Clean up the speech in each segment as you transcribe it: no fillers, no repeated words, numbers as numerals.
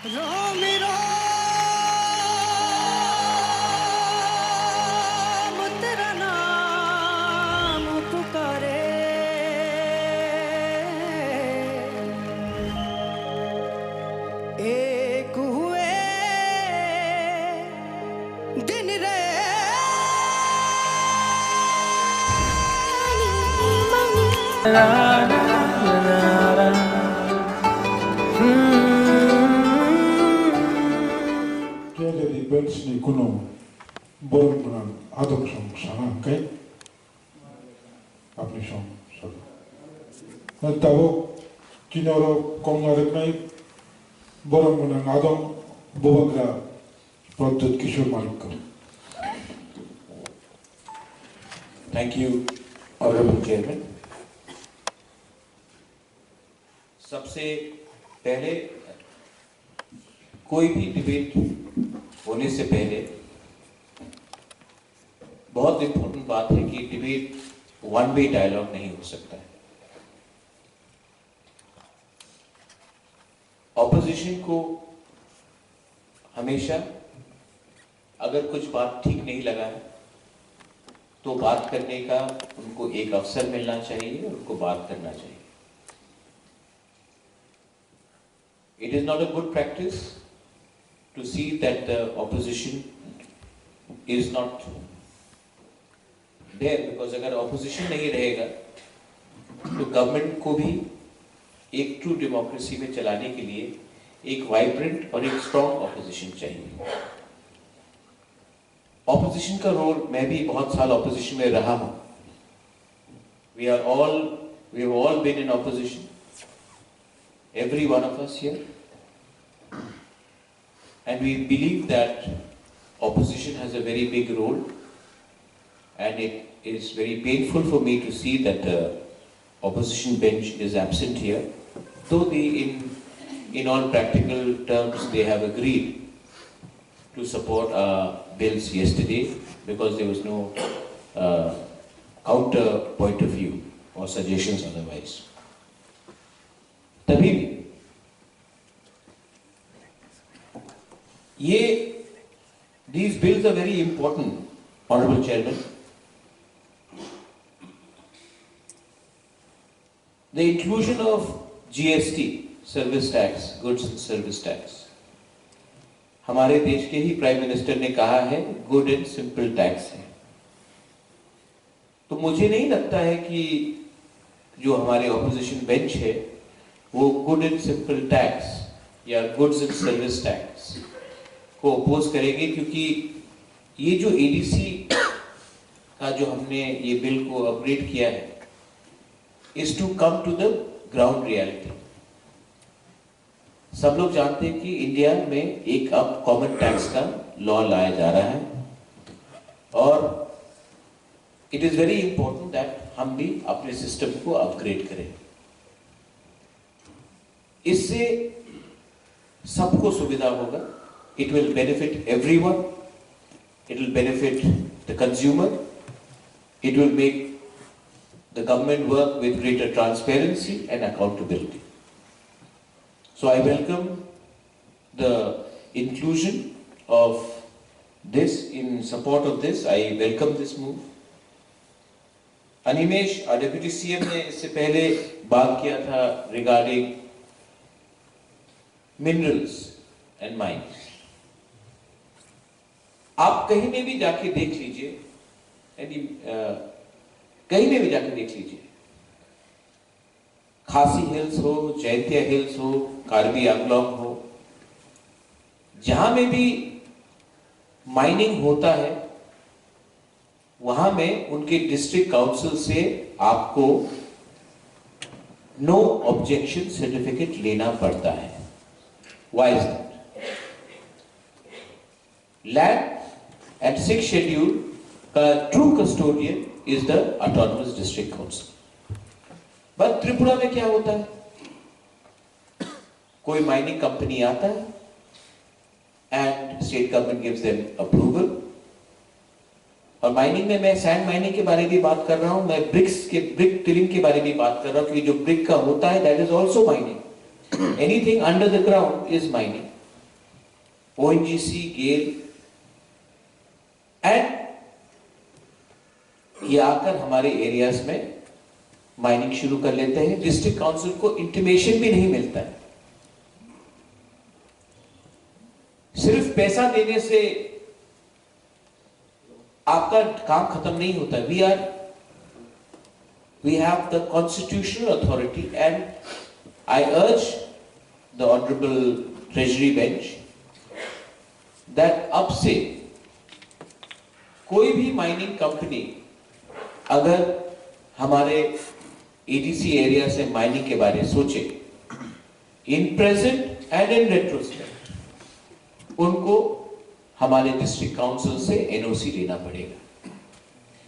रोमी रोम तेरा नाम पुकारे, एक हुए दिन रे Jadi bench ni kuno borang adok song sana kai apni song sada. Tahu kinoro kongarek nai borang adong bobagra Pradut Kishore Malikar. Thank you, Honorable Chairman. सबसे पहले कोई भी डिबेट होने से पहले बहुत इम्पोर्टेंट बात है कि डिबेट वन वे डायलॉग नहीं हो सकता है। ऑपोजिशन को हमेशा अगर कुछ बात ठीक नहीं लगा है तो बात करने का उनको एक अवसर मिलना चाहिए, उनको बात करना चाहिए। It is not a good practice to see that the opposition is not there, because अगर opposition नहीं रहेगा तो गवर्नमेंट को भी एक ट्रू डेमोक्रेसी में चलाने के लिए एक वाइब्रेंट और एक स्ट्रॉन्ग ऑपोजिशन चाहिए। ऑपोजिशन का रोल, मैं भी बहुत साल ऑपोजिशन में रहा हूं। We have all been in opposition. Every one of us here, and we believe that opposition has a very big role, and it is very painful for me to see that the opposition bench is absent here, though in all practical terms they have agreed to support our bills yesterday because there was no counter point of view or suggestions otherwise. तभी भी these bills are very important, Honorable Chairman. The inclusion of GST, service tax, goods and service tax, हमारे देश के ही prime minister ने कहा है good and simple tax है। तो मुझे नहीं लगता है कि जो हमारे ऑपोजिशन बेंच है वो गुड एंड सिंपल टैक्स या गुड्स एंड सर्विस टैक्स को अपोज करेंगे, क्योंकि ये जो एडीसी का जो हमने ये बिल को अपग्रेड किया है is to come to the ground reality. सब लोग जानते हैं कि इंडिया में एक अब कॉमन टैक्स का लॉ लाया जा रहा है और it is very important that हम भी अपने सिस्टम को अपग्रेड करें। इससे सबको सुविधा होगा। It will benefit everyone. It will benefit the consumer. It will make the government work with greater transparency and accountability. So I welcome the inclusion of this. In support of this, I welcome this move. Animesh deputy CM ने इससे पहले बात किया था regarding minerals and mines. आप कहीं में भी जाके देख लीजिए, कहीं में भी जाके देख लीजिए, खासी हिल्स हो, जैंतिया हिल्स हो, कार्बी आंगलोंग हो, जहां में भी माइनिंग होता है वहां में उनके डिस्ट्रिक्ट काउंसिल से आपको नो ऑब्जेक्शन सर्टिफिकेट लेना पड़ता है। Why is that? Land and sixth schedule का true custodian is the autonomous district council. But Tripura में क्या होता है? कोई माइनिंग कंपनी आता है and state government gives them approval. और माइनिंग में मैं सैंड माइनिंग के बारे में भी बात कर रहा हूं, मैं ब्रिक टिलिंग के बारे में भी बात कर रहा हूं, क्योंकि जो ब्रिक का होता है that is also mining. Anything under the ground is mining. ONGC, GAIL and ये आकर हमारे एरियाज में माइनिंग शुरू कर लेते हैं। डिस्ट्रिक्ट काउंसिल को इंटीमेशन भी नहीं मिलता है। सिर्फ पैसा देने से आपका काम खत्म नहीं होता। we have the constitutional authority, and I urge the Honorable Treasury Bench that अब से कोई भी माइनिंग कंपनी अगर हमारे ADC एरिया से माइनिंग के बारे में सोचे, in present and in retrospect, उनको हमारे डिस्ट्रिक्ट काउंसिल से NOC लेना पड़ेगा।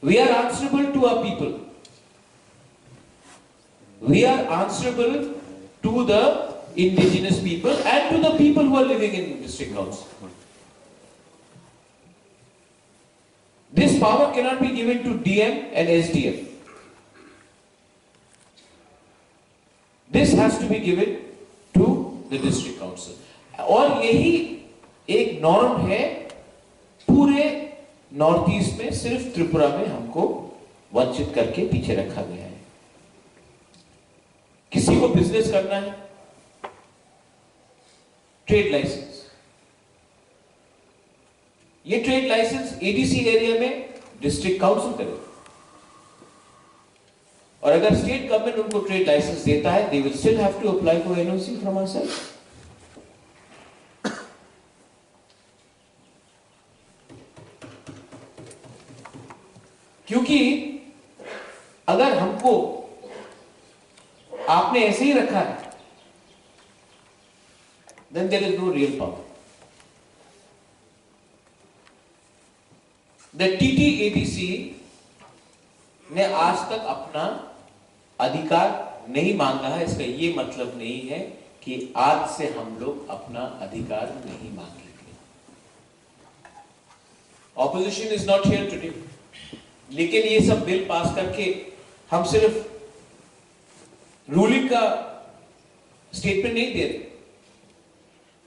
We are answerable to our people. We are answerable to the indigenous people and to the people who are living in district council. This power cannot be given to DM and SDM. This has to be given to the district council. और यही एक norm है पूरे north east में। सिर्फ त्रिपुरा में हमको वंचित करके पीछे रखा गया है। किसी को बिजनेस करना है, ट्रेड लाइसेंस, ये ट्रेड लाइसेंस ADC एरिया में डिस्ट्रिक्ट काउंसिल करे, और अगर स्टेट गवर्नमेंट उनको ट्रेड लाइसेंस देता है, they will still have to apply for NOC from our side. क्योंकि अगर हमको आपने ऐसे ही रखा है, then there is no real power. The TTADC ने आज तक अपना अधिकार नहीं मांगा है। इसका ये मतलब नहीं है कि आज से हम लोग अपना अधिकार नहीं मांगेंगे। Opposition is not here today, लेकिन ये सब बिल पास करके हम सिर्फ रूलिंग का स्टेटमेंट नहीं दे रहे।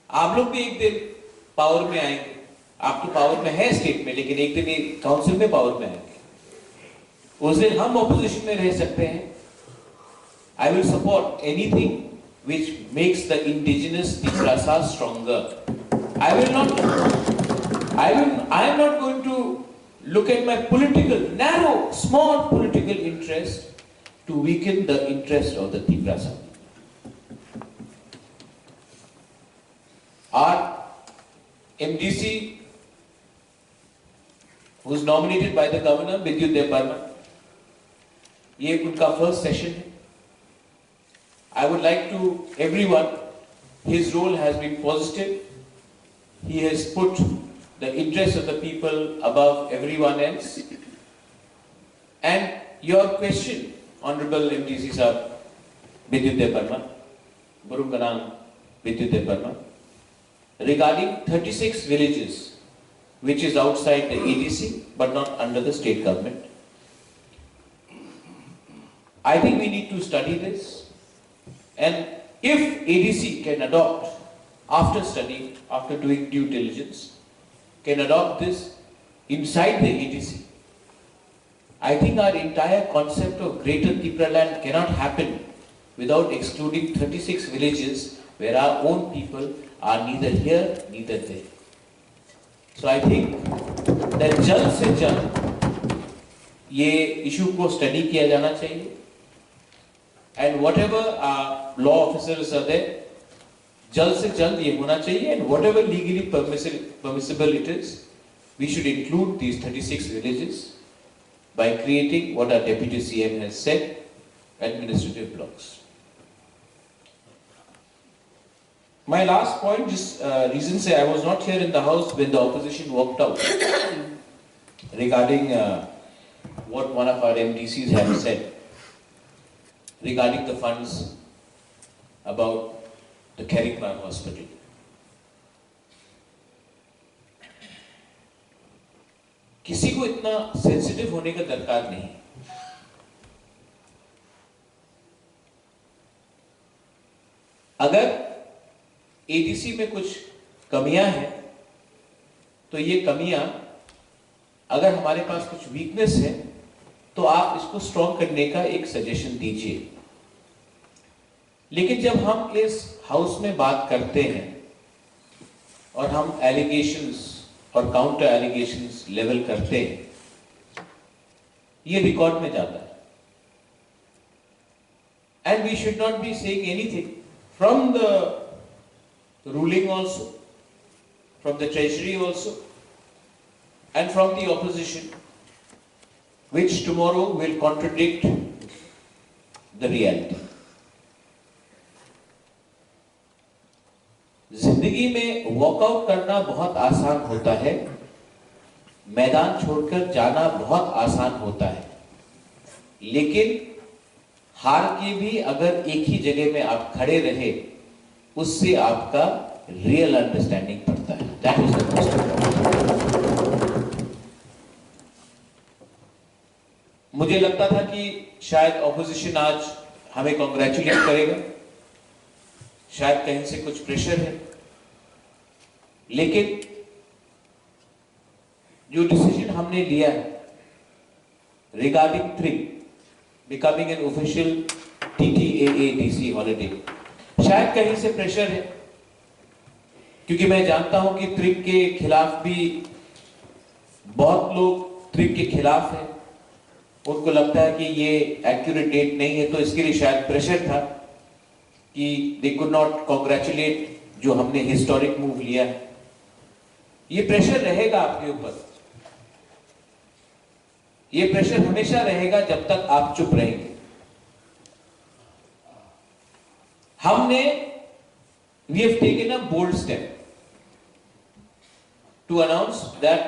आप लोग भी एक दिन पावर में आएंगे। आप तो पावर में है स्टेट में, लेकिन एक दिन ये काउंसिल में पावर में आएंगे। उस दिन हम ऑपोजिशन में रह सकते हैं। I will support anything which makes the indigenous Tiprasa stronger. I am not going to look at my political, narrow, small political interest to weaken the interest of the Tiprasa. Our MDC, who is nominated by the governor, Vidyut Dev Burman, ये उनका first session है। I would like to everyone, his role has been positive. He has put the interest of the people above everyone else. And your question, Honorable MDC Sahab, Vidyut Dev Burman, Burung Ganang Vidyut Dev Burman, regarding 36 villages which is outside the ADC but not under the state government. I think we need to study this. And if ADC can adopt, after studying, after doing due diligence, can adopt this inside the ADC, I think our entire concept of Greater Tripura land cannot happen without excluding 36 villages where our own people are neither here, neither there. So I think that जल्द से जल्द ये issue को study किया जाना चाहिए। And whatever law officers are there, जल्द से जल्द ये होना चाहिए। And whatever legally permissible it is, we should include these 36 villages by creating what our Deputy CM has said, administrative blocks. My last point, just reason say I was not here in the house when the opposition walked out regarding what one of our MDCs have said regarding the funds about the Karikmar hospital. किसी को इतना sensitive होने का दरकार नहीं। अगर ADC में कुछ कमियां हैं तो ये कमियां, अगर हमारे पास कुछ वीकनेस है तो आप इसको स्ट्रॉन्ग करने का एक सजेशन दीजिए। लेकिन जब हम इस हाउस में बात करते हैं और हम एलिगेशंस और काउंटर एलिगेशंस लेवल करते हैं, ये रिकॉर्ड में जाता है। And we should not be saying anything from the ruling also, from the treasury also, and from the opposition, which tomorrow will contradict the reality. जिंदगी में वॉकआउट करना बहुत आसान होता है, मैदान छोड़कर जाना बहुत आसान होता है, लेकिन हार के भी अगर एक ही जगह में आप खड़े रहे, उससे आपका रियल अंडरस्टैंडिंग पड़ता है। That is the most important. मुझे लगता था कि शायद ऑपोजिशन आज हमें कॉन्ग्रेचुलेट करेगा, शायद कहीं से कुछ प्रेशर है, लेकिन जो डिसीजन हमने लिया है रिगार्डिंग थ्रिंक becoming an official TTAADC holiday, शायद कहीं से प्रेशर है, क्योंकि मैं जानता हूं कि थ्रिंक के खिलाफ भी बहुत लोग थ्रिंक के खिलाफ हैं, उनको लगता है कि ये एक्यूरेट डेट नहीं है, तो इसके लिए शायद प्रेशर था कि दे कुड नॉट कॉन्ग्रेचुलेट जो हमने हिस्टोरिक मूव लिया है। ये प्रेशर रहेगा आपके ऊपर, ये प्रेशर हमेशा रहेगा जब तक आप चुप रहेंगे। हमने we have taken a bold step to announce that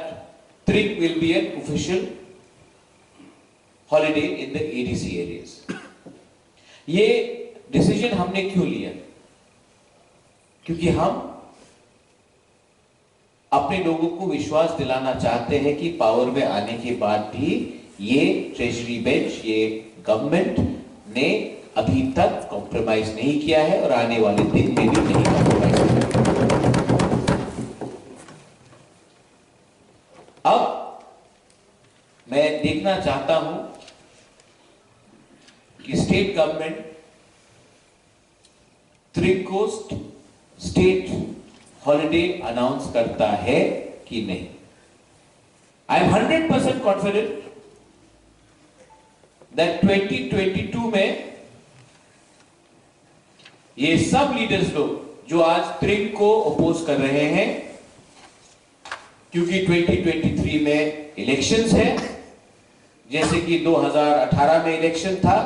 Thrik will be an official holiday in the ADC areas. ये डिसीजन हमने क्यों लिया? क्योंकि हम अपने लोगों को विश्वास दिलाना चाहते हैं कि पावर में आने के बाद भी ये ट्रेजरी बेंच, ये गवर्नमेंट ने अभी तक कॉम्प्रोमाइज नहीं किया है और आने वाले दिन में भी नहीं कॉम्प्रोमाइज करेगा। अब मैं देखना चाहता हूं कि स्टेट गवर्नमेंट थ्रिक को स्टेट हॉलिडे अनाउंस करता है कि नहीं। आई एम 100% कॉन्फिडेंट दैट 2022 में ये सब लीडर्स लोग जो आज थ्रिक को अपोज कर रहे हैं, क्योंकि 2023 में इलेक्शंस है, जैसे कि 2018 में इलेक्शन था,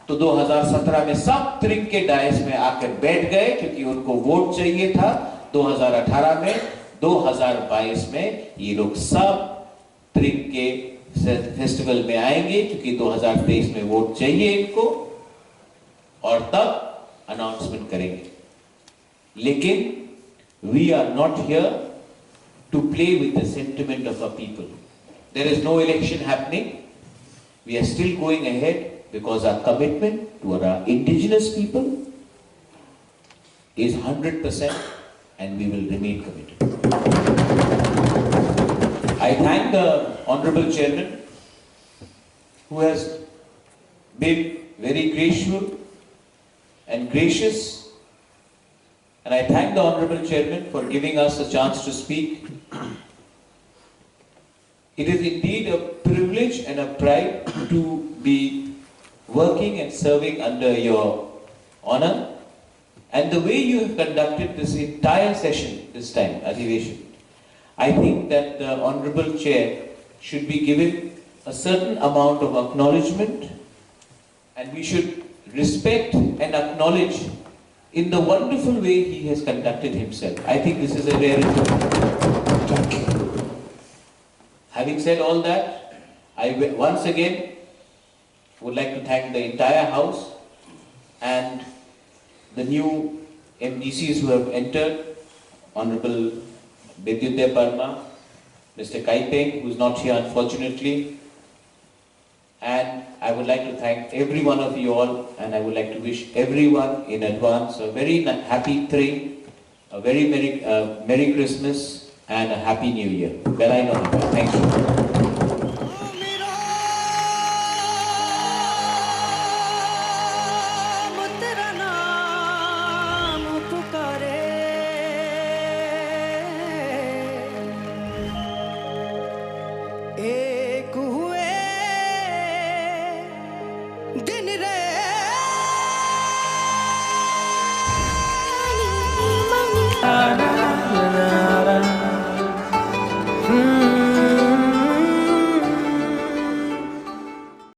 तो 2017 में सब थ्रिक के डायस में आकर बैठ गए क्योंकि उनको वोट चाहिए था 2018 में। 2022 में ये लोग सब थ्रिक के फेस्टिवल में आएंगे क्योंकि 2023 में वोट चाहिए इनको, और तब अनाउंसमेंट करेंगे। लेकिन we are not here to play with the sentiment of a people. There is no election happening, we are still going ahead because our commitment to our indigenous people is 100% and we will remain committed. I thank the Honorable Chairman who has been very graceful and gracious, and I thank the Honorable Chairman for giving us a chance to speak. It is indeed a privilege and a pride to be working and serving under your honor, and the way you have conducted this entire session this time, Adhiveshan, I think that the Honorable Chair should be given a certain amount of acknowledgement, and we should respect and acknowledge in the wonderful way he has conducted himself. I think this is a rarity. Having said all that, I once again would like to thank the entire house and the new MDCs who have entered, Honorable Bidyudya Parma, Mr. Kaipeng, who is not here unfortunately, and I would like to thank every one of you all, and I would like to wish everyone in advance a very happy Thrik, a very Merry Christmas, and a happy new year. Well, I know. Thank you.